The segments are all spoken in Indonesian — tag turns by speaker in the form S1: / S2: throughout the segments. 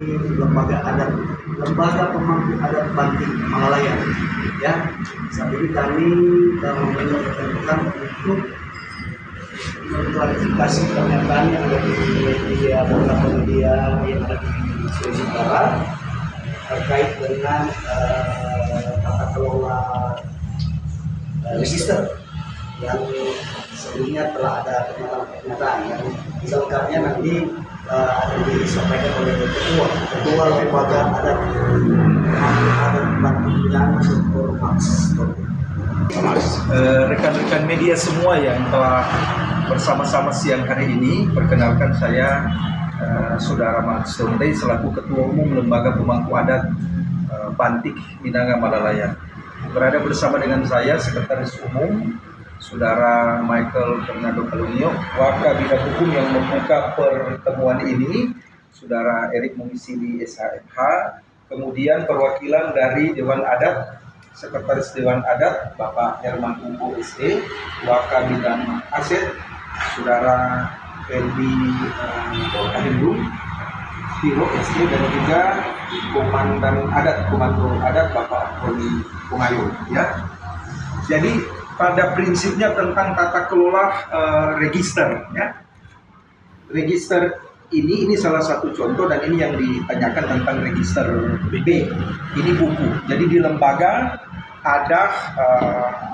S1: lembaga adat, lembaga pemangku adat Banting Malalayan. Ya, saat ini kami dalam menentukan untuk mengklarifikasi pernyataan yang ada di beberapa media yang ada di Sulawesi Barat terkait dengan tata kelola register yang sebelumnya telah ada pernyataan yang selengkapnya nanti akan disampaikan oleh ketua lembaga adat Banting Mas.
S2: Rekan-rekan media semua yang telah bersama-sama siang hari ini, perkenalkan saya Saudara Max Tonde selaku Ketua Umum Lembaga Pemangku Adat Bantik Minanga Malalayan. Berada bersama dengan saya Sekretaris Umum Saudara Michael Fernando Kalunio, Wakabidang Hukum yang membuka pertemuan ini, Saudara Erik Mungisili SHMH, kemudian perwakilan dari Dewan Adat, Sekretaris Dewan Adat Bapak Herman Umbo SD, Wakabidang Aset, Saudara Fendi Kahindung, Piro SD, dan juga Komando Adat Bapak Roni Pungayu. Ya. Jadi pada prinsipnya tentang tata kelola register, ya. Register ini salah satu contoh, dan ini yang ditanyakan tentang register B. Ini buku. Jadi di lembaga ada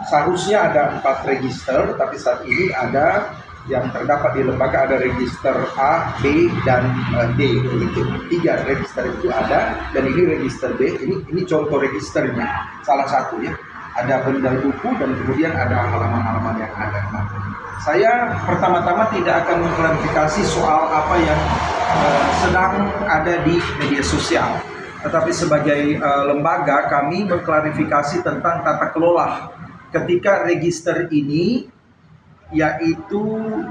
S2: seharusnya ada 4 register, tapi saat ini ada yang terdapat di lembaga ada register A, B, dan D. Itu 3 register itu ada, dan ini register B. Ini contoh registernya, salah satu, ya. Ada bendal buku dan kemudian ada halaman-halaman yang ada. Nah, saya pertama-tama tidak akan mengklarifikasi soal apa yang sedang ada di media sosial, tetapi sebagai lembaga kami mengklarifikasi tentang tata kelola ketika register ini, yaitu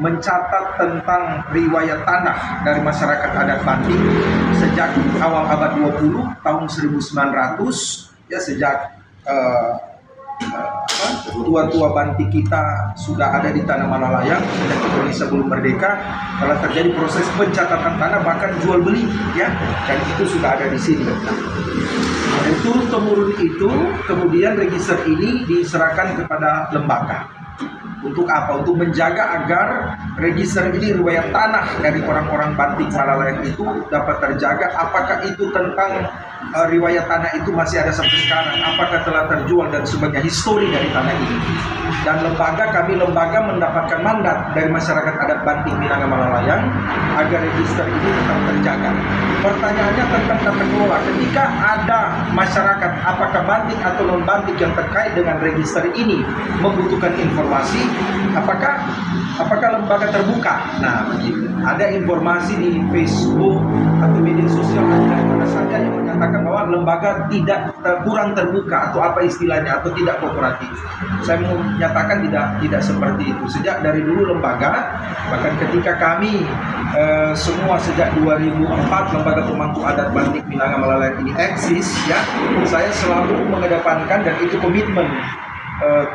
S2: mencatat tentang riwayat tanah dari masyarakat adat Banting sejak awal abad 20 tahun 1900, ya, sejak tua-tua Banting kita sudah ada di tanah Malalayan, sejak Indonesia belum merdeka telah terjadi proses pencatatan tanah, bahkan jual beli, ya, dan itu sudah ada di sini. Dan turun-temurun itu kemudian register ini diserahkan kepada lembaga. Untuk apa? Untuk menjaga agar register ini, riwayat tanah dari orang-orang Banting Malalayan itu dapat terjaga. Apakah itu tentang riwayat tanah itu masih ada sampai sekarang? Apakah telah terjual dan sebagainya, histori dari tanah ini. Dan kami lembaga mendapatkan mandat dari masyarakat adat Banting Minanga Malalayan agar register ini tetap terjaga. Pertanyaannya tentang tata kelola. Ketika ada masyarakat, apakah Banting atau non-Banting yang terkait dengan register ini membutuhkan informasi, apakah lembaga terbuka? Nah, begitu. Ada informasi di Facebook atau media sosial dari mana saja yang menyatakan bahwa lembaga kurang terbuka, atau apa istilahnya, atau tidak kooperatif. Saya mau menyatakan tidak seperti itu. Sejak dari dulu lembaga, bahkan ketika kami semua sejak 2004 Lembaga Pemangku Adat Banting Minanga Malalayan ini eksis, ya, saya selalu mengedepankan, dan itu komitmen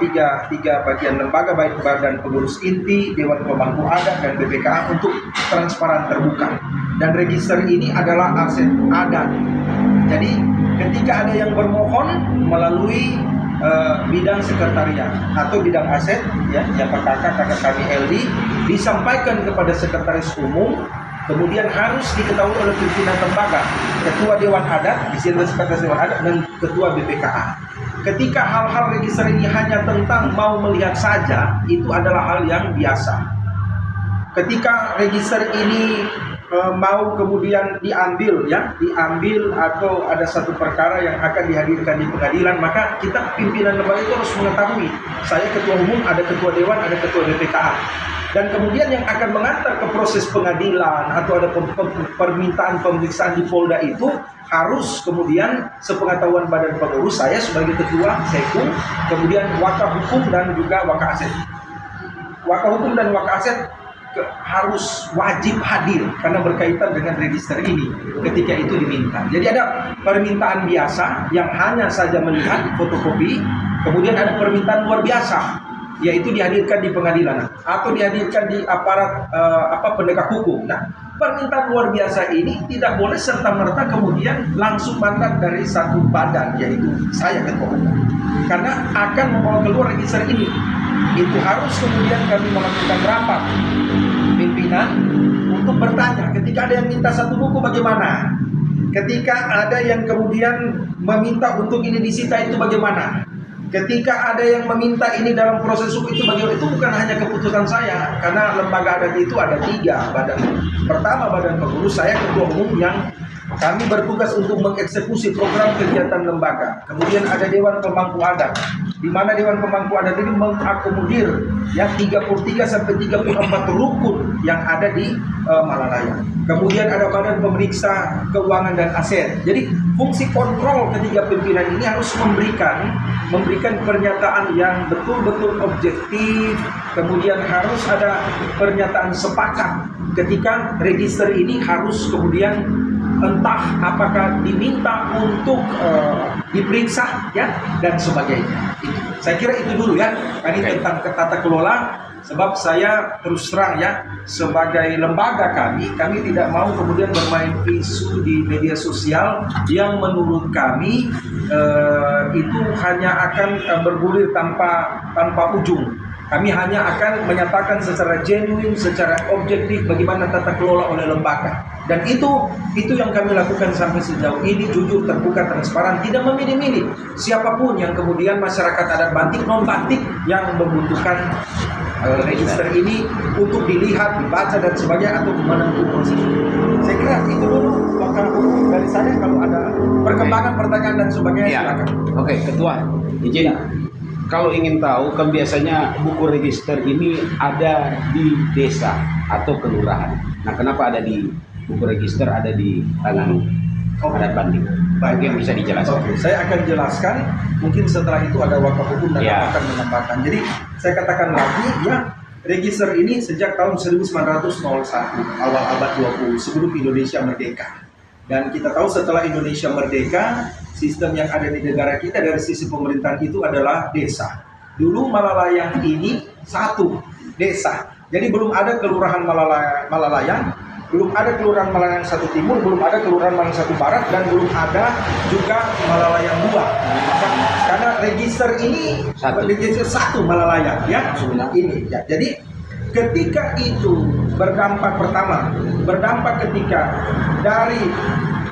S2: tiga bagian lembaga, baik Badan Pengurus Inti, Dewan Pemangku Adat, dan BPKA, untuk transparan terbuka. Dan register ini adalah aset adat. Jadi ketika ada yang bermohon melalui bidang sekretariat atau bidang aset, ya, kakak kami LD, disampaikan kepada sekretaris umum, kemudian harus diketahui oleh pimpinan lembaga, ketua Dewan Adat, di sini sekretaris Dewan Adat, dan ketua BPKA. Ketika hal-hal register ini hanya tentang mau melihat saja, itu adalah hal yang biasa. Ketika register ini mau kemudian diambil atau ada satu perkara yang akan dihadirkan di pengadilan, maka kita pimpinan lembaga itu harus mengetahui, saya ketua umum, ada ketua dewan, ada ketua BPKA. Dan kemudian yang akan mengantar ke proses pengadilan atau ada permintaan pemeriksaan di Polda itu harus kemudian sepengetahuan badan pengurus, saya sebagai ketua Sekum, kemudian Wakahukum dan juga Wakaset. Wakahukum dan Wakaset harus wajib hadir karena berkaitan dengan register ini ketika itu diminta. Jadi ada permintaan biasa yang hanya saja melihat fotokopi, kemudian ada permintaan luar biasa, yaitu dihadirkan di pengadilan atau dihadirkan di aparat penegak hukum. Nah, permintaan luar biasa ini tidak boleh serta-merta kemudian langsung mandat dari satu badan, yaitu saya ketua umum. Karena akan membawa keluar register ini. Itu harus kemudian kami melakukan rapat pimpinan untuk bertanya, ketika ada yang minta satu buku bagaimana? Ketika ada yang kemudian meminta untuk ini disita itu bagaimana? Ketika ada yang meminta ini dalam proses hukum itu bagaimana? Itu bukan hanya keputusan saya, karena lembaga adat itu ada 3 badan. Pertama, badan pengurus, saya ketua umum yang kami bertugas untuk mengeksekusi program kegiatan lembaga. Kemudian ada Dewan Pemangku Adat, di mana Dewan Pemangku Adat ini mengakomodir ya 33 sampai 34 rukun yang ada di Malalaya. Kemudian ada Badan Pemeriksa Keuangan dan Aset. Jadi fungsi kontrol ketiga pimpinan ini harus memberikan pernyataan yang betul-betul objektif. Kemudian harus ada pernyataan sepakat ketika register ini harus kemudian entah apakah diminta untuk diperiksa ya dan sebagainya. Saya kira itu dulu ya. Ini tentang tata kelola. Sebab saya terus terang ya, sebagai lembaga kami tidak mau kemudian bermain isu di media sosial yang menurut kami itu hanya akan bergulir tanpa ujung. Kami hanya akan menyatakan secara genuine, secara objektif bagaimana tata kelola oleh lembaga. Dan itu yang kami lakukan sampai sejauh ini, jujur, terbuka, transparan, tidak memilih-milih siapapun yang kemudian masyarakat adat Bantik, non Bantik yang membutuhkan register ini untuk dilihat, dibaca dan sebagainya atau menempuh proses. Saya kira itu dulu bakal dari saya. Kalau ada perkembangan, pertanyaan dan sebagainya silakan.
S3: Oke, Ketua, izin. Kalau ingin tahu, kan biasanya buku register ini ada di desa atau kelurahan. Nah, kenapa ada di buku register ada di tangan adat Bantik? Baik, yang bisa dijelaskan.
S2: Oke, saya akan jelaskan. Mungkin setelah itu ada wakaf hukum dan akan menambahkan. Jadi saya katakan lagi ya, register ini sejak tahun 1901 awal abad 20 sebelum Indonesia merdeka. Dan kita tahu setelah Indonesia merdeka, sistem yang ada di negara kita dari sisi pemerintahan itu adalah desa. Dulu Malalayang ini satu desa. Jadi belum ada kelurahan Malalayang, belum ada kelurahan Malalayang 1 Timur, belum ada kelurahan Malalayang 1 Barat, dan belum ada juga Malalayang 2. Karena register ini register 1 Malalayang ya. Ini ya. Jadi ketika itu berdampak ketika dari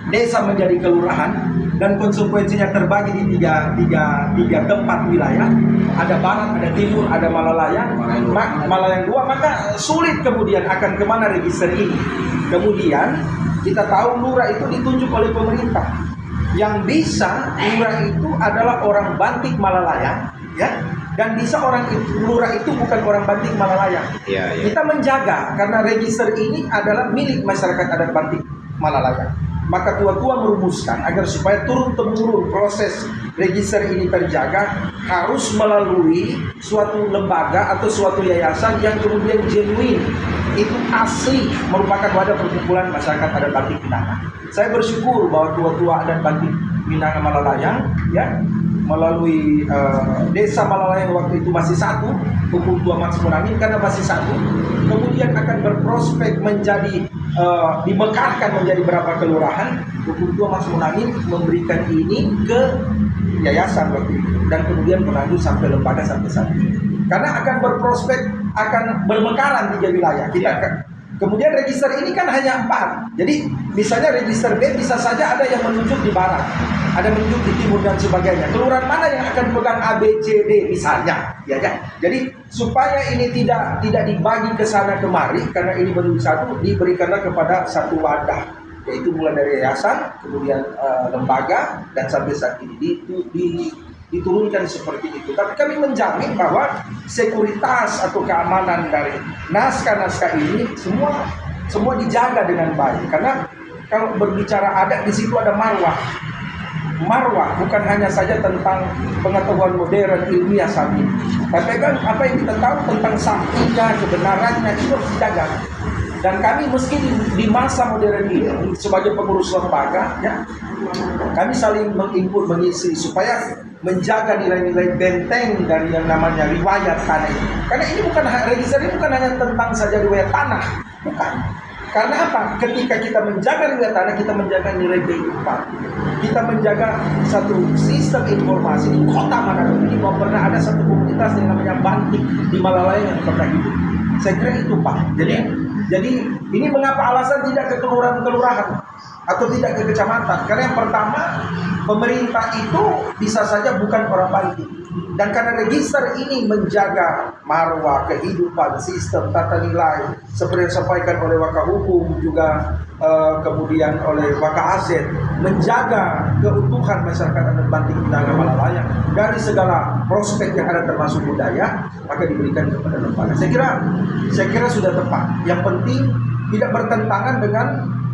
S2: desa menjadi kelurahan dan konsekuensinya terbagi di tiga tempat wilayah, ada barat, ada timur, ada Malalayang 2, maka sulit kemudian akan kemana register ini. Kemudian kita tahu lurah itu ditunjuk oleh pemerintah. Yang bisa lurah itu adalah orang Bantik Malalayang ya. Dan bisa lurah itu bukan orang Bantik Malalayang. Kita menjaga karena register ini adalah milik masyarakat adat Bantik Malalayang. Maka tua-tua merumuskan agar supaya turun-temurun proses register ini terjaga harus melalui suatu lembaga atau suatu yayasan yang kemudian genuine, itu asli merupakan wadah perkumpulan masyarakat adat Bantik Minanga. Saya bersyukur bahwa tua-tua adat Bantik Minanga Malalayang ya, melalui desa Malalayang waktu itu masih 1, Hukum Tua Mas Munangin karena masih 1, kemudian akan berprospek menjadi dimekarkan menjadi berapa kelurahan. Hukum Tua Mas Munangin memberikan ini ke yayasan waktu itu dan kemudian berlanjut sampai lembaga sampai saat ini. Karena akan berprospek, akan bermekaran 3 wilayah. Kemudian register ini kan hanya 4. Jadi misalnya register B bisa saja ada yang menunjuk di barat, ada menunjuk di timur dan sebagainya. Kelurahan mana yang akan pegang A, B, C, D misalnya, ya kan? Jadi supaya ini tidak dibagi ke sana kemari, karena ini baru satu, diberikanlah kepada satu wadah, yaitu mulai dari yayasan, kemudian lembaga, dan sampai saat ini diturunkan seperti itu. Tapi kami menjamin bahwa sekuritas atau keamanan dari naskah-naskah ini semua dijaga dengan baik. Karena kalau berbicara adat, di situ ada marwah. Marwah bukan hanya saja tentang pengetahuan modern ilmiah saat ini, tapi kan apa yang kita tahu tentang saktinya, kebenarannya itu harus dijaga. Dan kami meski di masa modern ini sebagai pengurus lembaga ya, kami saling menginput, mengisi supaya menjaga nilai-nilai benteng dari yang namanya riwayat tanah ini. Karena ini bukan register, ini bukan hanya tentang saja riwayat tanah, bukan. Karena apa? Ketika kita menjaga nilai tanah, kita menjaga nilai kehidupan. Kita menjaga satu sistem informasi di kota Manado ini bahwa pernah ada satu komunitas yang namanya Bantik di Malalaya yang pernah hidup. Saya kira itu Pak. Jadi ini mengapa alasan tidak ke kelurahan atau tidak ke kecamatan? Karena yang pertama, pemerintah itu bisa saja bukan orang Bantik. Dan karena register ini menjaga marwah, kehidupan, sistem, tata nilai, seperti yang disampaikan oleh Wakahukum juga kemudian oleh Wakahaset, menjaga keutuhan masyarakat adat Bantik Minangkabau Malalaya dari segala prospek yang ada termasuk budaya, maka diberikan kepada lembaga. Saya kira sudah tepat. Yang penting tidak bertentangan dengan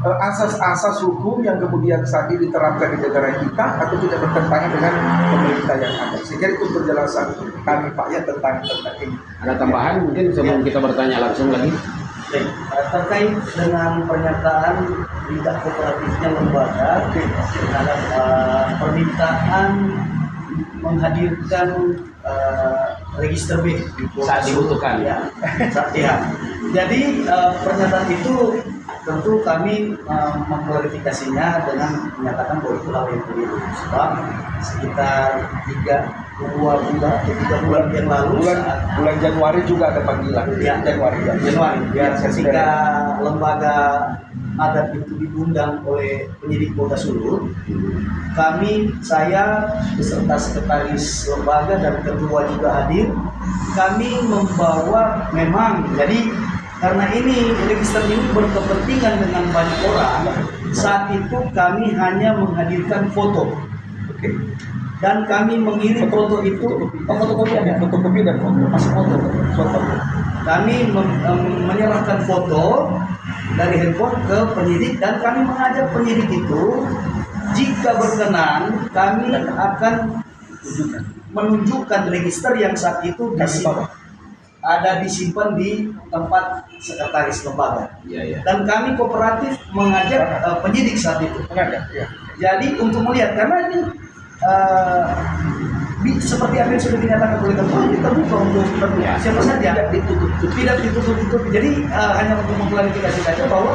S2: asas-asas hukum yang kemudian saat ini diterapkan di negara kita atau tidak bertentangan dengan pemerintah yang ada. Saya kira itu penjelasan kami Pak ya tentang ini.
S3: Ada tambahan mungkin sebelum kita bertanya langsung lagi?
S1: Terkait dengan pernyataan tidak kooperatifnya lembaga terhadap permintaan menghadirkan register B
S3: Saat dibutuhkan.
S1: Ya. Jadi pernyataan itu tentu kami mengklarifikasinya dengan menyatakan bahwa itu hal yang keliru. Sebab sekitar 3 bulan yang lalu
S2: bulan Januari juga ada panggilan.
S1: Ya, Januari. Ketika lembaga adat itu diundang oleh penyidik Polda Sulut, saya beserta sekretaris lembaga dan ketua juga hadir. Kami membawa memang jadi karena ini register ini berkepentingan dengan banyak orang. Saat itu kami hanya menghadirkan foto. Dan kami mengirim foto itu fotokopi dan foto. Kami menyerahkan foto dari handphone ke penyidik dan kami mengajak penyidik itu jika berkenan kami akan menunjukkan register yang saat itu disimpan di tempat sekretaris lembaga. Dan kami kooperatif mengajak penyidik saat itu. Jadi untuk melihat karena ini seperti apa yang sudah dinyatakan oleh ketua, kita buka untuk siapa saja, tidak ditutup. Jadi hanya untuk mengklarifikasi saja bahwa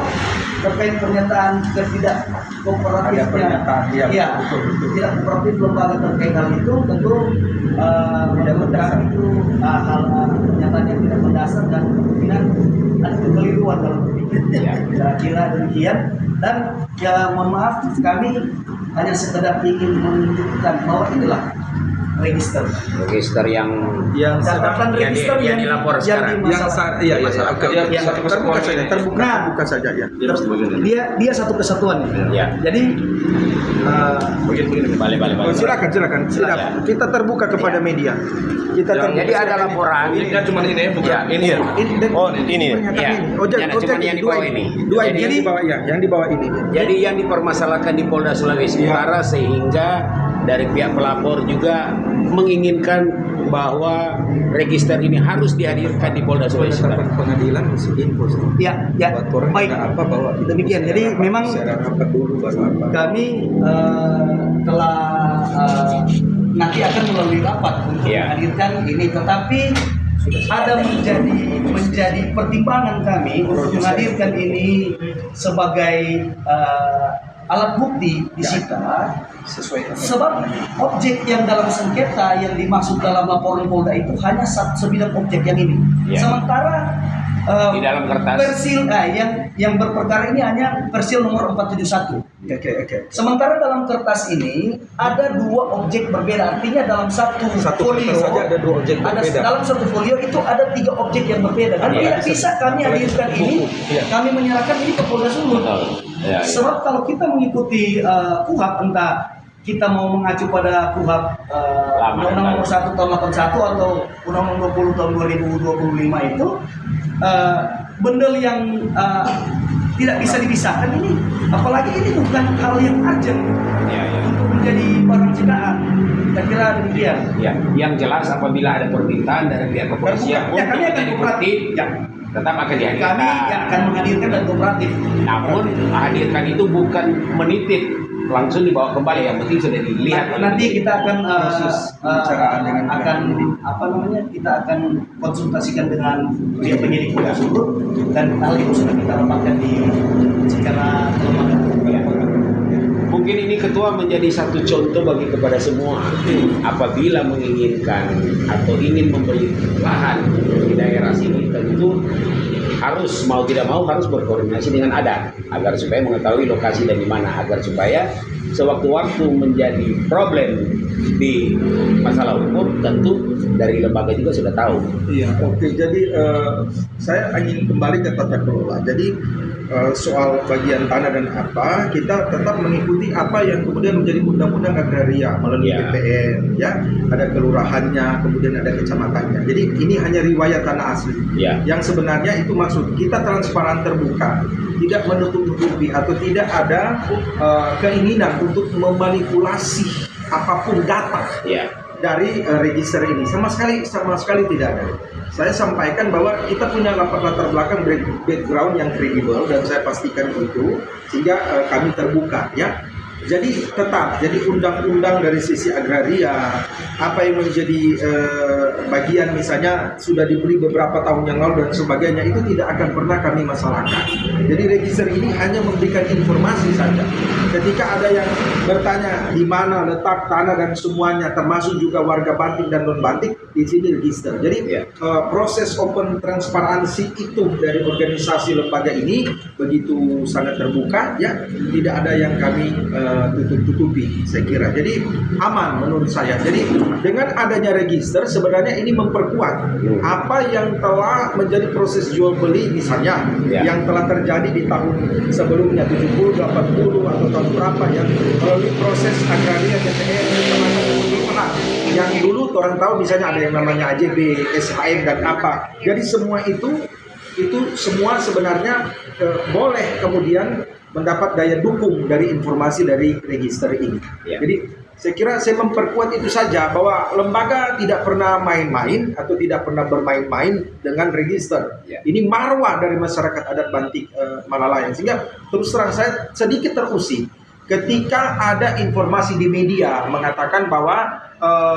S1: terkait pernyataan tidak kooperatifnya, tidak kooperatif lembaga terkait hal itu tentu mudah-mudahan itu hal pernyataan yang tidak mendasar dan kemungkinan ada kekeliruan dalam berpikir. Kira-kira demikian. Dan ya mohon maaf kami hanya sekedar ingin menunjukkan bahwa inilah register yang catatan register yang dilapor sekarang. Terbuka saja ya. Dia satu kesatuan. Jadi
S2: begini. Silakan. Kita terbuka kepada media.
S3: Jadi ada laporan.
S4: Ini kan cuma ini bukan ini ya. Ini.
S3: Cuma yang di bawah ini.
S2: Yang di bawah ini.
S3: Jadi yang dipermasalahkan di Polda Sulawesi Utara sehingga dari pihak pelapor juga menginginkan bahwa register ini harus dihadirkan di Polda Sulawesi Utara.
S2: Pengadilan masih info.
S1: Baik. Demikian. Jadi memang kami telah nanti akan melalui rapat untuk menghadirkan ini, tetapi ada menjadi pertimbangan kami untuk menghadirkan ini sebagai alat bukti disita sebab objek yang dalam sengketa yang dimaksud dalam laporan Polda itu hanya 9 objek yang ini. Sementara
S3: di dalam kertas
S1: persil yang berperkara ini hanya persil nomor 471. Sementara dalam kertas ini ada 2 objek berbeda, artinya dalam satu folio
S2: saja ada 2 objek berbeda.
S1: Dalam satu folio itu ada 3 objek yang berbeda. Dan tidak bisa kami hadirkan ini, kami menyerahkan ini ke Polda Sulut. Sebab kalau kita mengikuti KUHP, entah kita mau mengacu pada KUHP Undang-Undang Nomor 1 Tahun 81 atau Undang-Undang 20 Tahun 2025 itu bendel yang tidak bisa dipisahkan ini, apalagi ini bukan hal yang urgent untuk menjadi barang citaan. Saya kira demikian.
S3: Yang jelas apabila ada permintaan dari pihak kepolisian untuk menjadi bukti, tetap akan dihadirkan.
S1: Kami yang akan menghadirkan dan kooperatif.
S3: Namun hadirkan itu bukan menitip langsung dibawa kembali, yang penting sudah dilihat.
S1: Nanti kita akan
S2: Proses pembicaraan dengan
S1: akan apa namanya, kita akan konsultasikan dengan pihak penyidik tersebut, dan hal itu sudah kita lemparkan di secara lembaga.
S3: Mungkin ini ketua menjadi satu contoh bagi kepada semua, apabila menginginkan atau ingin membeli lahan di daerah sini, tentu harus mau tidak mau harus berkoordinasi dengan adat agar supaya mengetahui lokasi dan di mana, agar supaya sewaktu-waktu menjadi problem di masalah hukum, tentu dari lembaga juga sudah tahu.
S2: Iya, oke. Jadi saya ingin kembali ke tata kelola. Jadi soal bagian tanah dan apa, kita tetap mengikuti apa yang kemudian menjadi undang-undang agraria melalui PPN, ya. Ada kelurahannya, kemudian ada kecamatannya. Jadi ini hanya riwayat tanah asli. Yang sebenarnya itu maksud kita transparan, terbuka, tidak menutup-nutupi atau tidak ada keinginan untuk memanipulasi apapun data dari register ini, sama sekali tidak ada. Saya sampaikan bahwa kita punya latar belakang background yang kredibel, dan saya pastikan itu sehingga kami terbuka, ya. Jadi tetap, jadi undang-undang dari sisi agraria, apa yang menjadi bagian misalnya sudah diberi beberapa tahun yang lalu dan sebagainya, itu tidak akan pernah kami masalahkan. Jadi register ini hanya memberikan informasi saja. Ketika ada yang bertanya di mana letak tanah dan semuanya, termasuk juga warga Bantik dan non Bantik, di sini register. Jadi proses open transparansi itu dari organisasi lembaga ini begitu sangat terbuka, ya, tidak ada yang kami tutup-tutupi, saya kira. Jadi aman menurut saya. Jadi dengan adanya register sebenarnya ini memperkuat apa yang telah menjadi proses jual beli misalnya yang telah terjadi di tahun sebelumnya 70, 80 atau tahun berapa, yang melalui proses agraria DPR yang dulu orang tahu misalnya ada yang namanya AJB, SHM dan apa. Jadi semua itu semua sebenarnya boleh kemudian mendapat daya dukung dari informasi dari register ini. Jadi saya kira saya memperkuat itu saja, bahwa lembaga tidak pernah main-main atau tidak pernah bermain-main dengan register. Ini marwah dari masyarakat adat Bantik Malalayang, sehingga terus terang saya sedikit terusik ketika ada informasi di media mengatakan bahwa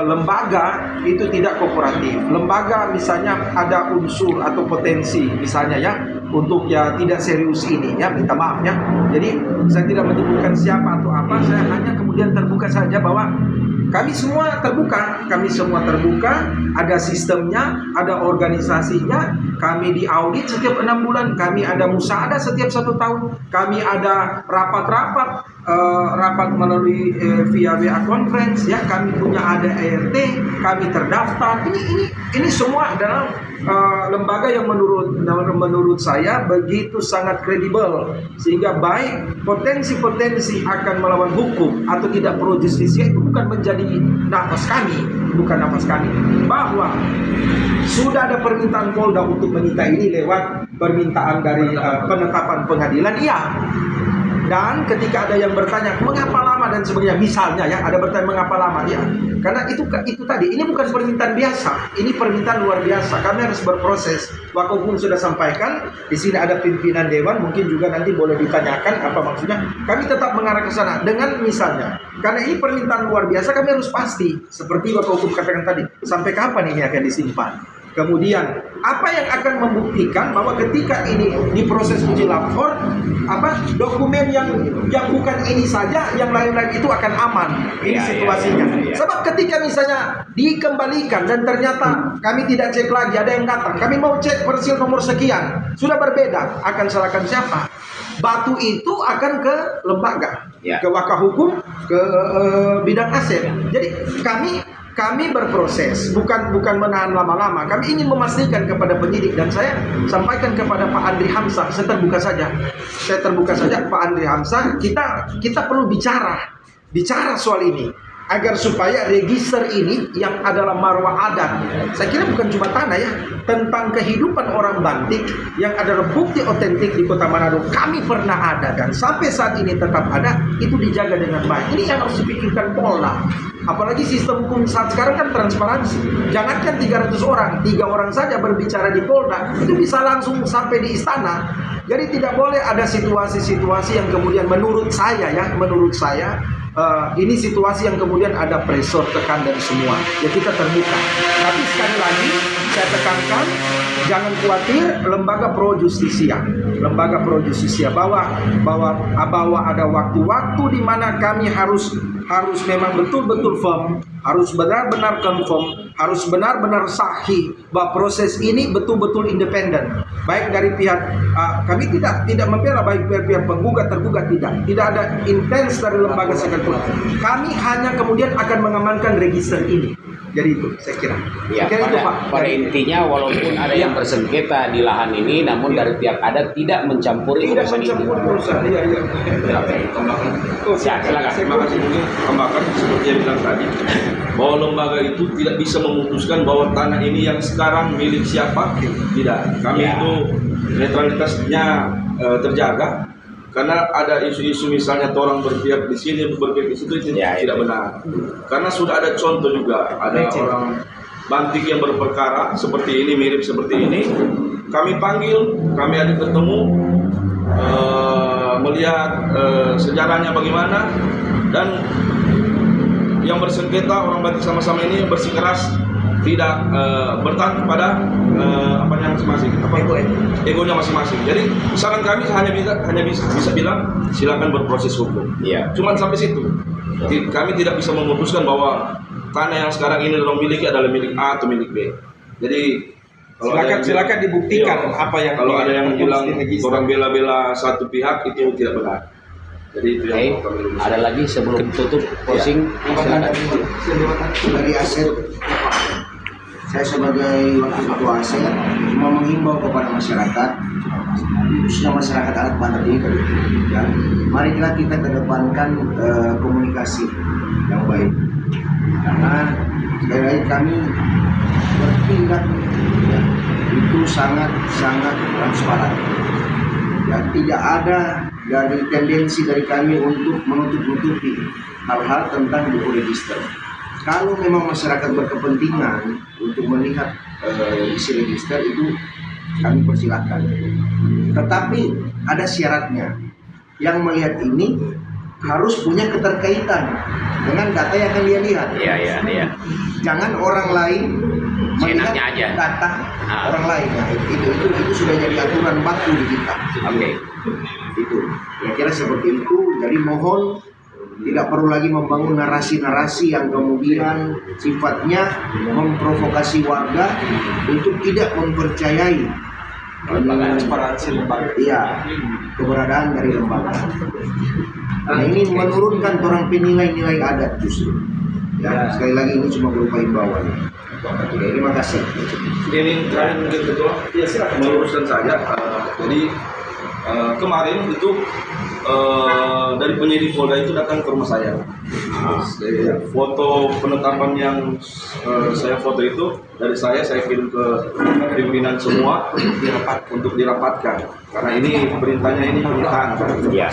S2: lembaga itu tidak kooperatif. Lembaga misalnya ada unsur atau potensi misalnya, ya, untuk ya tidak serius ini, ya, minta maaf, ya. Jadi saya tidak menyebutkan siapa atau apa, saya hanya kemudian terbuka saja bahwa kami semua terbuka, ada sistemnya, ada organisasinya, kami diaudit setiap 6 bulan, kami ada musyawarah setiap 1 tahun, kami ada rapat melalui via WA conference, ya, kami punya ada ERT, kami terdaftar. Ini semua adalah lembaga yang menurut saya begitu sangat kredibel, sehingga baik potensi akan melawan hukum atau tidak pro justisia itu bukan menjadi nafas kami, bahwa sudah ada permintaan Polda untuk menyita ini lewat permintaan dari penetapan pengadilan, iya. Dan ketika ada yang bertanya mengapa lama dan sebagainya, misalnya, ya, ada bertanya mengapa lama, ya, karena itu tadi, ini bukan permintaan biasa, ini permintaan luar biasa. Kami harus berproses. Wakapun sudah sampaikan, di sini ada pimpinan dewan, mungkin juga nanti boleh ditanyakan apa maksudnya. Kami tetap mengarah ke sana dengan misalnya, karena ini permintaan luar biasa, kami harus pasti, seperti Wakapun katakan tadi, sampai kapan ini akan disimpan. Kemudian apa yang akan membuktikan bahwa ketika ini diproses uji lapor, dokumen yang bukan ini saja, yang lain-lain itu akan aman. Ini situasinya. Sebab ketika misalnya dikembalikan dan ternyata kami tidak cek lagi, ada yang datang, kami mau cek persil nomor sekian, sudah berbeda, akan salahkan siapa? Batu itu akan ke lembaga, ke Wakahukum, ke bidang aset. Jadi kami berproses, bukan menahan lama-lama. Kami ingin memastikan kepada penyidik, dan saya sampaikan kepada Pak Andri Hamzah, saya terbuka saja Pak Andri Hamzah, kita perlu bicara soal ini, agar supaya register ini yang adalah marwah adat, saya kira bukan cuma tanah, ya, tentang kehidupan orang Bantik yang adalah bukti otentik di Kota Manado, kami pernah ada dan sampai saat ini tetap ada, itu dijaga dengan baik. Ini yang harus dipikirkan Polda. Apalagi sistem hukum saat sekarang kan transparansi. Jangankan 300 orang, 3 orang saja berbicara di Polda, itu bisa langsung sampai di istana. Jadi tidak boleh ada situasi-situasi yang kemudian menurut saya ini situasi yang kemudian ada pressure, tekan dari semua. Ya kita terbuka. Tapi sekali lagi saya tekankan, jangan khawatir, lembaga pro justisia bahwa ada waktu-waktu di mana kami harus memang betul-betul firm, harus benar-benar confirm, harus benar-benar sahih bahwa proses ini betul-betul independen. Baik dari pihak kami tidak membela baik pihak penggugat tergugat, tidak ada intens dari lembaga sekalipun. Kami hanya kemudian akan mengamankan register ini. Jadi itu saya kira.
S3: Ya,
S2: Saya kira itu, Pak.
S3: pada intinya walaupun ada yang bersengketa di lahan ini, namun dari pihak adat tidak mencampuri
S2: Tidak
S3: urusan ini.
S2: mencampur urusan. Iya.
S3: Ya, silakan.
S4: Terima kasih. Mungkin tambahkan seperti yang bilang tadi, bahwa lembaga itu tidak bisa memutuskan bahwa tanah ini yang sekarang milik siapa. Tidak. Kami
S3: Ya.
S4: itu netralitasnya terjaga. Karena ada isu-isu misalnya orang berpihak di sini, berpihak di situ, itu
S3: Ya,
S4: tidak
S3: itu.
S4: benar. Karena sudah ada contoh juga, ada orang Bantik yang berperkara seperti ini, mirip seperti ini. Kami panggil, kami ada ketemu, melihat sejarahnya bagaimana, dan yang bersengketa orang Bantik sama-sama ini bersikeras tidak bertahan kepada apanya masing-masing, egonya masing-masing. Jadi saran kami hanya bisa bilang silakan berproses hukum.
S3: Iya.
S4: Cuman sampai situ. Kami tidak bisa memutuskan bahwa tanah yang sekarang ini orang miliki adalah milik A atau milik B. Jadi kalau ada yang
S2: Silakan dibuktikan
S4: iya,
S2: apa yang
S4: kalau ada yang bilang
S2: di register.
S4: orang bela-bela satu pihak itu tidak benar. Jadi itu yang
S3: Oke,
S4: kami luruskan.
S3: ada lagi sebelum tutup closing. Silakan.
S5: Dari aset, saya sebagai wakil ketua aset mau menghimbau kepada masyarakat, khususnya masyarakat adat Bantik, ya, marilah kita kedepankan komunikasi yang baik, karena sekali lagi kami bertindak ya, itu sangat transparan. Ya, tidak ada dari tendensi dari kami untuk menutup-nutupi hal-hal tentang buku register. Kalau memang masyarakat berkepentingan untuk melihat isi register itu kami persilakan. Tetapi ada syaratnya. Yang melihat ini harus punya keterkaitan dengan data yang akan dia lihat.
S3: Iya.
S5: Jangan orang lain melihat
S3: Seenaknya aja.
S5: data
S3: Ah.
S5: orang lain. Nah, itu sudah jadi aturan baku di kita.
S3: Oke.
S5: Itu kira-kira seperti itu. Jadi mohon tidak perlu lagi membangun narasi-narasi yang kemudian sifatnya memprovokasi warga untuk tidak mempercayai
S2: Transparansi lembaga.
S5: iya, keberadaan dari lembaga. Nah, ini menurunkan orang penilai-nilai adat justru. Ya, sekali lagi ini cuma berupa himbauan. Oke, terima kasih.
S4: Ini terakhir mungkin ketua, ya silakan meluruskan saja. Jadi kemarin itu dari penyidik Polda itu datang ke rumah saya. Foto penetapan yang saya foto itu dari saya kirim ke pimpinan semua untuk dirapatkan. Karena ini perintahnya ini penyitaan.
S3: Iya.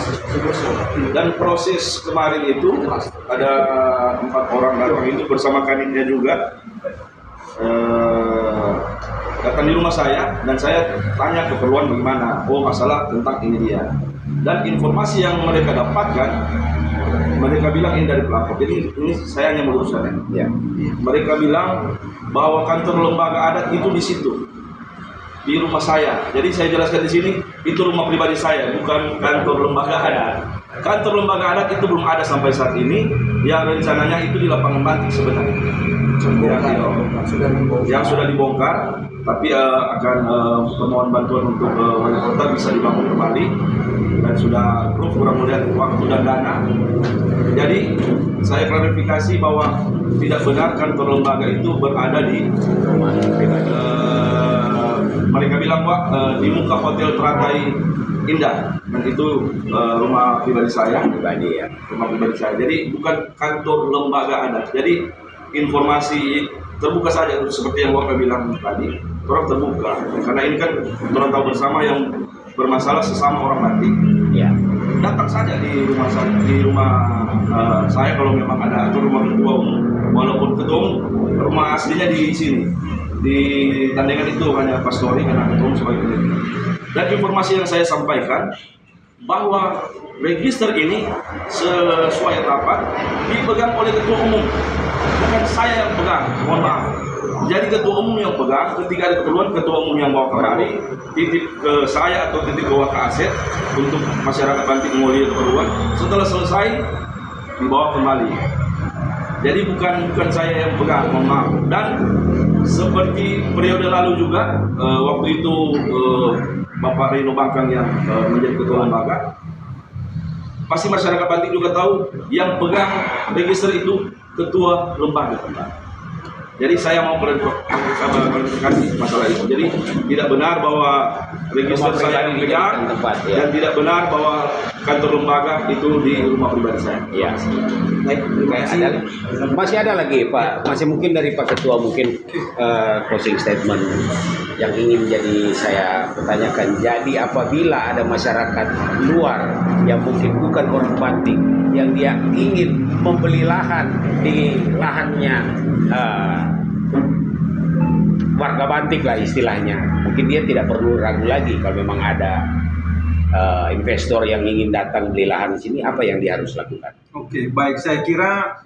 S4: Dan proses kemarin itu ada 4 orang datang itu bersama kanitnya juga. Datang di rumah saya dan saya tanya keperluan bagaimana. Oh, masalah tentang ini dia. Dan informasi yang mereka dapatkan, mereka bilang ini dari pelapor. Jadi ini saya hanya meluruskan.
S3: Iya.
S4: Mereka bilang bahwa kantor lembaga adat itu di situ, di rumah saya. Jadi saya jelaskan di sini, itu rumah pribadi saya, bukan kantor lembaga adat. Kantor lembaga adat itu belum ada sampai saat ini. Yang rencananya itu di lapangan Bantik sebenarnya. Yang sudah dibongkar, tapi akan permohon bantuan untuk wali kota bisa dibangun kembali dan sudah approve mudah-mudahan waktu dan dana. Jadi saya klarifikasi bahwa tidak benar kantor lembaga itu berada di mereka bilang Pak di muka hotel Teratai Indah, dan itu rumah pribadi saya. Rumah pribadi saya. Jadi bukan kantor lembaga adat. Jadi informasi terbuka saja seperti yang Bapak bilang tadi. Orang terbuka karena ini kan orang tahu bersama yang bermasalah sesama orang Bantik.
S3: Iya.
S4: Datang saja di rumah saya kalau memang ada, atau rumah ketua umum. Walaupun ketua umum rumah aslinya di sini di Tandengan itu hanya Pastori karena ketua umum sebagai peneliti. Dan informasi yang saya sampaikan bahwa register ini sesuai rapat dipegang oleh ketua umum, bukan saya yang pegang, mohon maaf. Jadi ketua umum yang pegang, ketika ada keperluan ketua umum yang bawa kembali, titip ke saya atau titip bawa ke aset untuk masyarakat Bantik mengulir keperluan. Setelah selesai dibawa kembali. Jadi bukan saya yang pegang, mohon maaf. Dan seperti periode lalu juga, waktu itu Bapak Rino Bangkang yang menjadi ketua lembaga, pasti masyarakat Bantik juga tahu yang pegang register itu ketua lembaga. Jadi saya mau klarifikasi masalah itu. Jadi tidak benar bahwa register saya yang pegang dan tidak benar bahwa kantor lembaga itu di rumah pribadi saya.
S3: Ya.
S1: Baik, terima kasih.
S3: Masih ada lagi Pak, masih mungkin dari Pak Ketua mungkin closing statement yang ingin jadi saya pertanyakan. Jadi apabila ada masyarakat luar yang mungkin bukan orang Bantik yang dia ingin membeli lahan di lahannya warga Bantik lah istilahnya, mungkin dia tidak perlu ragu lagi kalau memang ada investor yang ingin datang beli lahan di sini, apa yang dia harus lakukan?
S2: Oke, baik. Saya kira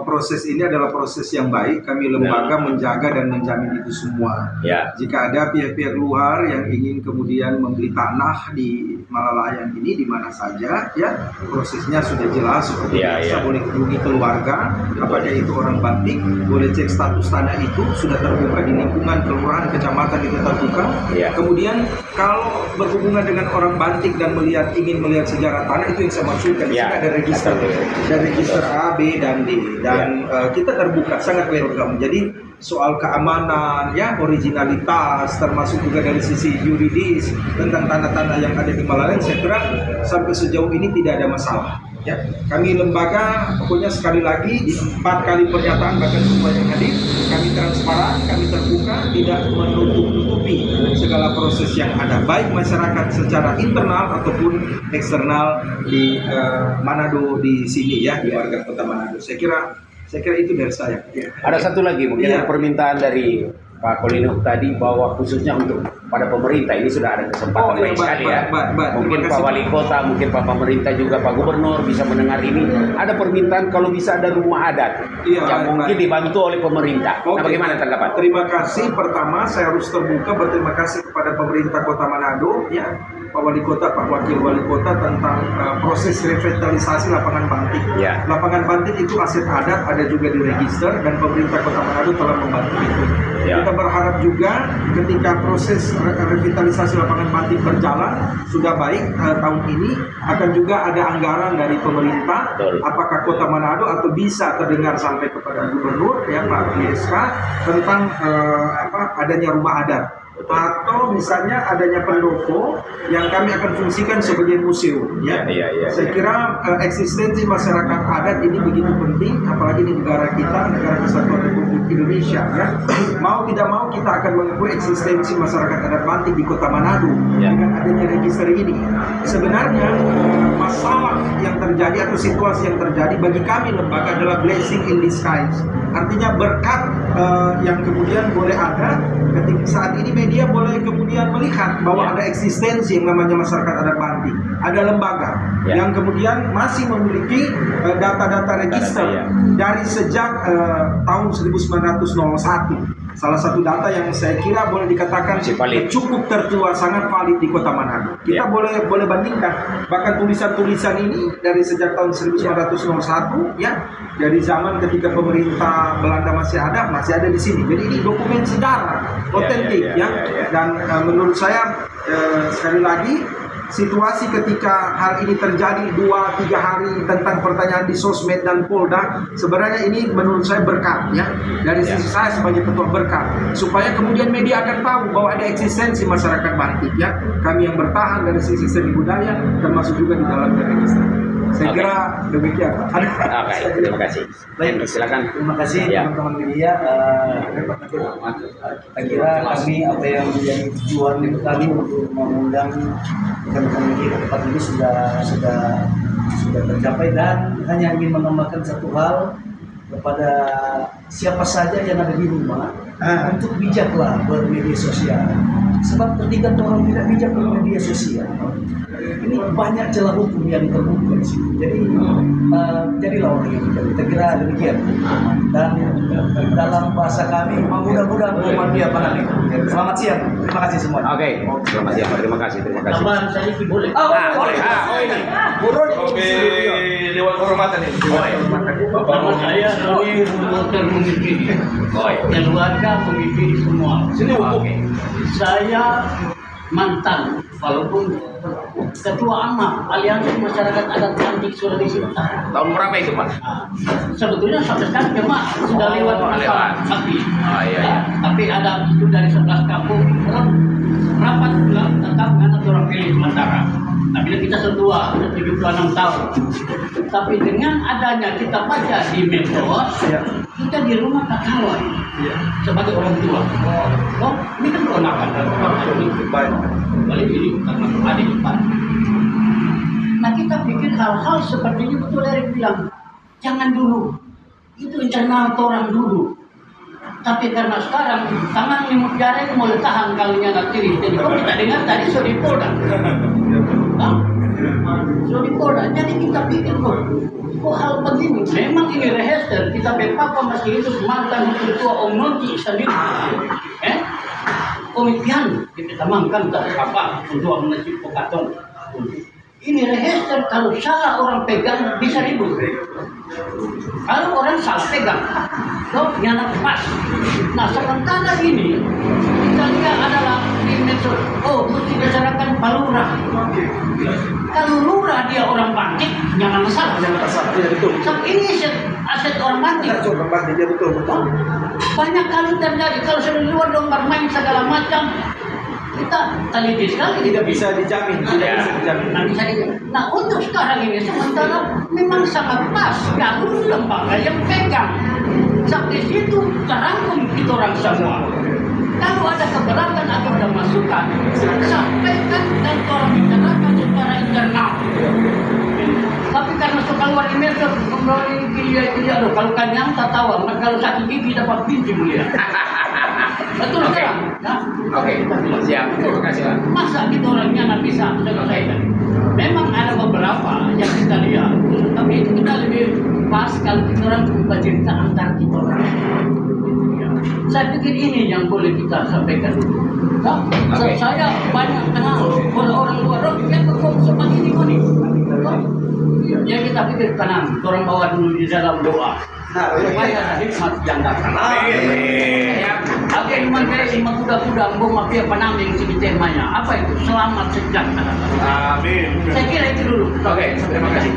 S2: proses ini adalah proses yang baik. Kami lembaga menjaga dan menjamin itu semua.
S3: Ya.
S2: Jika ada pihak-pihak luar yang ingin kemudian membeli tanah di Malalayang ini di mana saja, ya prosesnya sudah jelas seperti biasa. Boleh hubungi keluarga, apakah itu orang Bantik, boleh cek status tanah itu sudah terbuka di lingkungan kelurahan, kecamatan itu terbuka.
S3: Ya.
S2: Kemudian kalau berhubungan dengan orang Bantik dan ingin melihat sejarah tanah, itu yang saya maksudkan. Di sini ada register, register A, B dan D, dan kita terbuka, sangat welcome. Jadi soal keamanan, ya, originalitas, termasuk juga dari sisi yuridis tentang tanah-tanah yang ada di Malalayang, saya kira sampai sejauh ini tidak ada masalah. Ya, kami lembaga pokoknya sekali lagi di 4 kali pernyataan bahkan semua yang hadir, kami transparan, kami terbuka, tidak menutup-nutupi segala proses yang ada, baik masyarakat secara internal ataupun eksternal di Manado di sini, ya, di warga kota Manado. Saya kira itu dari saya. Ya.
S3: Ada satu lagi mungkin permintaan dari Pak Kolino tadi bahwa khususnya untuk pada pemerintah ini sudah ada kesempatan baik sekali ya. Mungkin Pak Wali Kota, mungkin Pak Pemerintah juga, Pak Gubernur bisa mendengar ini. Ada permintaan kalau bisa ada rumah adat yang mungkin dibantu oleh pemerintah. Nah, bagaimana tanggapan?
S2: Terima kasih. Pertama, saya harus terbuka berterima kasih kepada pemerintah Kota Manado, ya, Pak Wali Kota, Pak Wakil Wali Kota tentang proses revitalisasi lapangan Bantik.
S3: Ya.
S2: Lapangan Bantik itu aset adat, ada juga di register, dan pemerintah Kota Manado telah membantu itu.
S3: Ya.
S2: Kita berharap juga ketika proses revitalisasi lapangan Bantik berjalan sudah baik tahun ini, akan juga ada anggaran dari pemerintah.
S3: Betul.
S2: Apakah Kota Manado atau bisa terdengar sampai kepada Gubernur, ya, Pak PSK, tentang adanya rumah adat. Atau misalnya adanya pendopo yang kami akan fungsikan sebagai museum, ya. Saya kira eksistensi masyarakat adat ini begitu penting, apalagi di negara kita, negara kesatuan Republik Indonesia, ya. Mau tidak mau kita akan mengakui eksistensi masyarakat adat Bantik di Kota Manado dengan adanya register ini. Sebenarnya masalah yang terjadi atau situasi yang terjadi bagi kami lembaga adalah blessing in disguise. Artinya berkat yang kemudian boleh ada ketika saat ini media boleh kemudian melihat bahwa ada eksistensi yang namanya masyarakat adat Bantik. Ada lembaga yang kemudian masih memiliki data-data register dari sejak tahun 1901. Salah satu data yang saya kira boleh dikatakan cukup tertua, sangat valid di Kota Manado. Kita boleh bandingkan, bahkan tulisan-tulisan ini dari sejak tahun 1901, ya, dari zaman ketika pemerintah Belanda masih ada di sini. Jadi ini dokumen sejarah otentik, dan menurut saya sekali lagi, situasi ketika hal ini terjadi 2-3 hari tentang pertanyaan di sosmed dan Polda, sebenarnya ini menurut saya berkat, ya, dari sisi saya sebagai ketua, berkat supaya kemudian media akan tahu bahwa ada eksistensi masyarakat Bantik, ya, kami yang bertahan dari sisi seni budaya termasuk juga di dalam register. Saya kira demikian.
S3: Terima kasih.
S1: Baik,
S3: silakan.
S1: Terima kasih teman-teman media. Saya kira kami apa yang menjadi tujuan itu kami untuk mengundang teman-teman media ke tempat ini sudah tercapai, dan hanya ingin menambahkan satu hal kepada siapa saja yang ada di rumah untuk bijaklah bermedia sosial. Sebab ketika orang tidak bijak bermedia sosial, ini banyak celah hukum yang terbuka di situ. Jadi jadilah orang yang bijak. Kita kira demikian. Dan dalam bahasa kami, mudah-mudahan bermanfaat pada nih. Selamat siang. Terima kasih semua.
S3: Oke, selamat siang. Terima kasih.
S1: Tambahan saya ini boleh.
S3: Boleh.
S4: Oke, lewat kehormatan ini.
S6: Nama saya Roni Motor Mengipini. Keluarga Mengipini semua.
S4: Sini hukum.
S6: Saya mantan, walaupun Ketua AMA, Aliansi Masyarakat Adat Antik Sulawesi Utara.
S3: Tahun berapa itu, Pak?
S6: Sebetulnya sampai sekarang cuma sudah lewat masa api.
S3: Iya.
S6: Tapi ada itu dari 11 kampung rapat tetap dengan orang pilih sementara. Tapi kita setua 76 tahun. Tapi dengan adanya kita baca di medsos, kita di rumah tak kawan sebagai orang tua. Oh, ini kan keponakan. Balik ini karena adik ipar. Nah kita pikir hal-hal seperti ini betul Erik bilang, jangan dulu. Itu internal orang dulu. Tapi karena sekarang tangan limut jari mau tahan kalinya nak tiri. Jadi kok kita dengar tadi so di Polda. So di Polda. Jadi kita pikir kok hal begini. Memang ini rehearsal. Kita berpapa masih hidup mantan ketua Om Nonci sendiri. Komitian kita tamangkan tak apa untuk menasib pokaton. Ini rehearsal, kalau salah orang pegang bisa ribut. Kalau orang salah pegang, nyana pas. Nah sementara ini kita lihat adalah di medsos. Oh, mesti bicarakan Pak Lurah. Kalau Lurah dia orang Bantik, jangan masalah. Sebab ini aset orang Bantik. Banyak kali terjadi kalau sudah di luar dong bermain segala macam. Kita teliti sekali tidak bisa dijamin, Nah untuk sekarang ini sementara memang sangat pas jalur lembaga yang pegang. Sampai situ terangkum kita orang semua. Kalau ada keberatan atau ada masukan, sampaikan dan orang bicarakan secara internal. Tapi karena suka luar email melalui dia kalau kanyang tak tahu, kalau satu gigi dapat binti mulia. Betul kan?
S3: Oke, siap. Terima kasih, Pak.
S6: Masa kita orangnya nggak bisa selesaikan? Memang ada beberapa yang kita lihat, tapi itu kita lebih pas kalau kita orang bercerita antar kita orang. Saya pikir ini yang boleh kita sampaikan. Saya banyak kenal orang luar yang berkong seperti ini. Ya kita pikir tenang, orang bawa dulu di dalam doa. Supaya hikmat yang datang. Oke, lima kuda-kuda mafia penaming si temanya. Apa itu? Selamat sejahtera.
S4: Amin.
S6: Saya kira itu dulu.
S3: Oke, terima kasih.